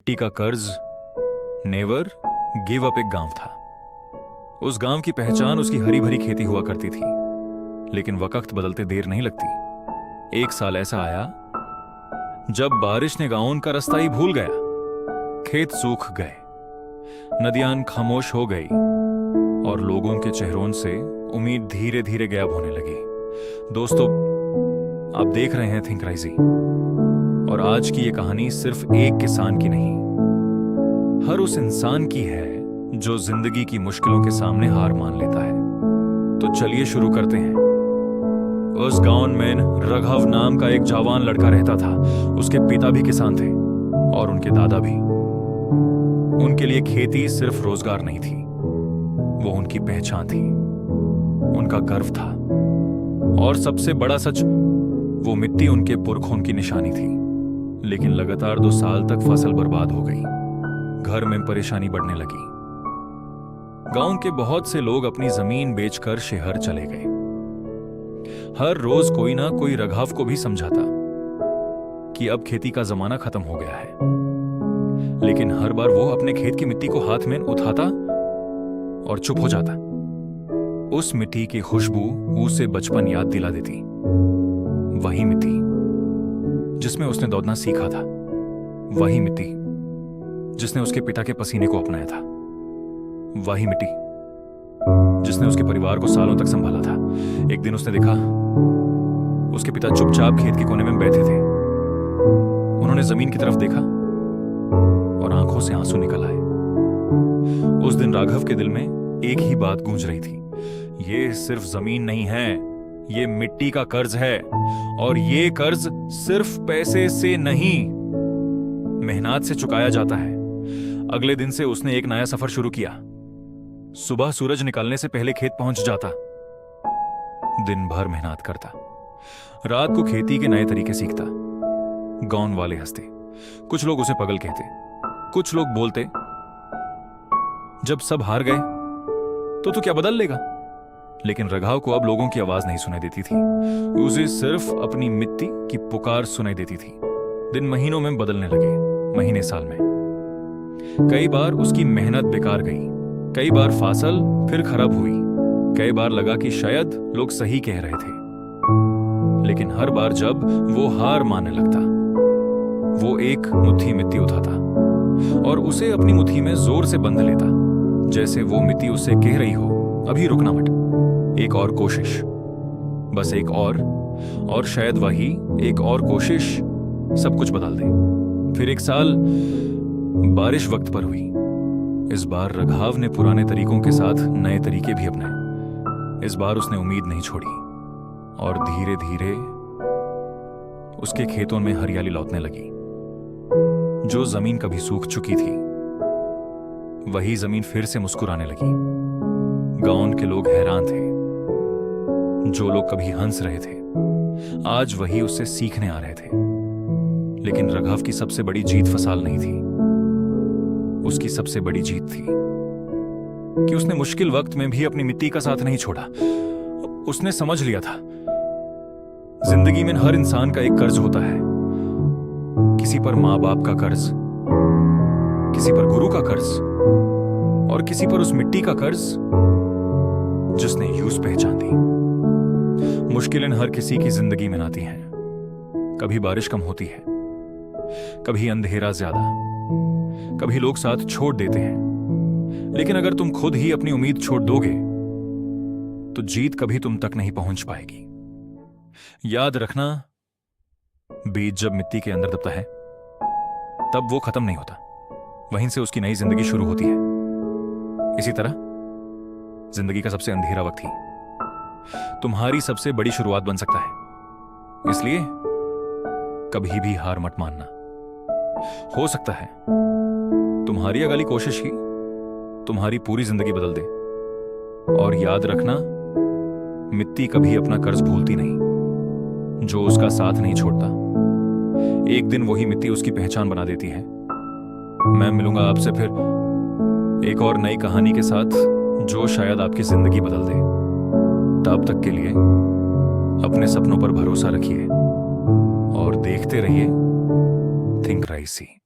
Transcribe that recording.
मिट्टी का कर्ज, नेवर गिव अप एक गांव था। उस गांव की पहचान उसकी हरी भरी खेती हुआ करती थी, लेकिन वक्त बदलते देर नहीं लगती। एक साल ऐसा आया जब बारिश ने गांव उनका रास्ता ही भूल गया। खेत सूख गए, नदियां खामोश हो गई और लोगों के चेहरों से उम्मीद धीरे धीरे गायब होने लगी। दोस्तों, आप देख रहे हैं थिंक राइजी, और आज की ये कहानी सिर्फ एक किसान की नहीं, हर उस इंसान की है जो जिंदगी की मुश्किलों के सामने हार मान लेता है। तो चलिए शुरू करते हैं। उस गांव में राघव नाम का एक जवान लड़का रहता था। उसके पिता भी किसान थे और उनके दादा भी। उनके लिए खेती सिर्फ रोजगार नहीं थी, वो उनकी पहचान थी, उनका गर्व था, और सबसे बड़ा सच, वो मिट्टी उनके पुरखों की निशानी थी। लेकिन लगातार 2 साल तक फसल बर्बाद हो गई, घर में परेशानी बढ़ने लगी। गांव के बहुत से लोग अपनी जमीन बेचकर शहर चले गए। हर रोज कोई ना कोई राघव को भी समझाता कि अब खेती का जमाना खत्म हो गया है, लेकिन हर बार वो अपने खेत की मिट्टी को हाथ में उठाता और चुप हो जाता। उस मिट्टी की खुशबू उसे बचपन याद दिला देती, वही मिट्टी जिसमें उसने दौड़ना सीखा था, वही मिट्टी जिसने उसके पिता के पसीने को अपनाया था, वही मिट्टी जिसने उसके परिवार को सालों तक संभाला था। एक दिन उसने देखा, उसके पिता चुपचाप खेत के कोने में बैठे थे। उन्होंने जमीन की तरफ देखा और आंखों से आंसू निकल आए। उस दिन राघव के दिल में एक ही बात गूंज रही थी, ये सिर्फ जमीन नहीं है, ये मिट्टी का कर्ज है, और ये कर्ज सिर्फ पैसे से नहीं, मेहनत से चुकाया जाता है। अगले दिन से उसने एक नया सफर शुरू किया। सुबह सूरज निकलने से पहले खेत पहुंच जाता, दिन भर मेहनत करता, रात को खेती के नए तरीके सीखता। गांव वाले हंसते, कुछ लोग उसे पागल कहते, कुछ लोग बोलते, जब सब हार गए तो तू क्या बदल लेगा। लेकिन राघव को अब लोगों की आवाज नहीं सुनाई देती थी, उसे सिर्फ अपनी मिट्टी की पुकार सुनाई देती थी। दिन महीनों में बदलने लगे, महीने साल में। कई बार उसकी मेहनत बेकार गई, कई बार फसल फिर खराब हुई, कई बार लगा कि शायद लोग सही कह रहे थे। लेकिन हर बार जब वो हार मानने लगता, वो एक मुट्ठी मिट्टी उठाता और उसे अपनी मुट्ठी में जोर से बंध लेता, जैसे वो मिट्टी उससे कह रही हो, अभी रुकना मत, एक और कोशिश, बस एक और शायद वही एक और कोशिश सब कुछ बदल दे। फिर एक साल बारिश वक्त पर हुई। इस बार राघव ने पुराने तरीकों के साथ नए तरीके भी अपनाए। इस बार उसने उम्मीद नहीं छोड़ी और धीरे धीरे उसके खेतों में हरियाली लौटने लगी। जो जमीन कभी सूख चुकी थी, वही जमीन फिर से मुस्कुराने लगी। गांव के लोग हैरान थे, जो लोग कभी हंस रहे थे आज वही उससे सीखने आ रहे थे। लेकिन राघव की सबसे बड़ी जीत फसल नहीं थी, उसकी सबसे बड़ी जीत थी कि उसने मुश्किल वक्त में भी अपनी मिट्टी का साथ नहीं छोड़ा। उसने समझ लिया था, जिंदगी में हर इंसान का एक कर्ज होता है, किसी पर मां बाप का कर्ज, किसी पर गुरु का कर्ज, और किसी पर उस मिट्टी का कर्ज जिसने यूं पहचान दी। मुश्किलें हर किसी की जिंदगी में आती हैं। कभी बारिश कम होती है, कभी अंधेरा ज्यादा, कभी लोग साथ छोड़ देते हैं। लेकिन अगर तुम खुद ही अपनी उम्मीद छोड़ दोगे तो जीत कभी तुम तक नहीं पहुंच पाएगी। याद रखना, बीज जब मिट्टी के अंदर दबता है तब वो खत्म नहीं होता, वहीं से उसकी नई जिंदगी शुरू होती है। इसी तरह जिंदगी का सबसे अंधेरा वक्त ही तुम्हारी सबसे बड़ी शुरुआत बन सकता है। इसलिए कभी भी हार मत मानना। हो सकता है तुम्हारी अगली कोशिश ही तुम्हारी पूरी जिंदगी बदल दे। और याद रखना, मिट्टी कभी अपना कर्ज भूलती नहीं, जो उसका साथ नहीं छोड़ता एक दिन वही मिट्टी उसकी पहचान बना देती है। मैं मिलूंगा आपसे फिर एक और नई कहानी के साथ, जो शायद आपकी जिंदगी बदल दे। तब तक के लिए अपने सपनों पर भरोसा रखिए और देखते रहिए थिंक राइजी।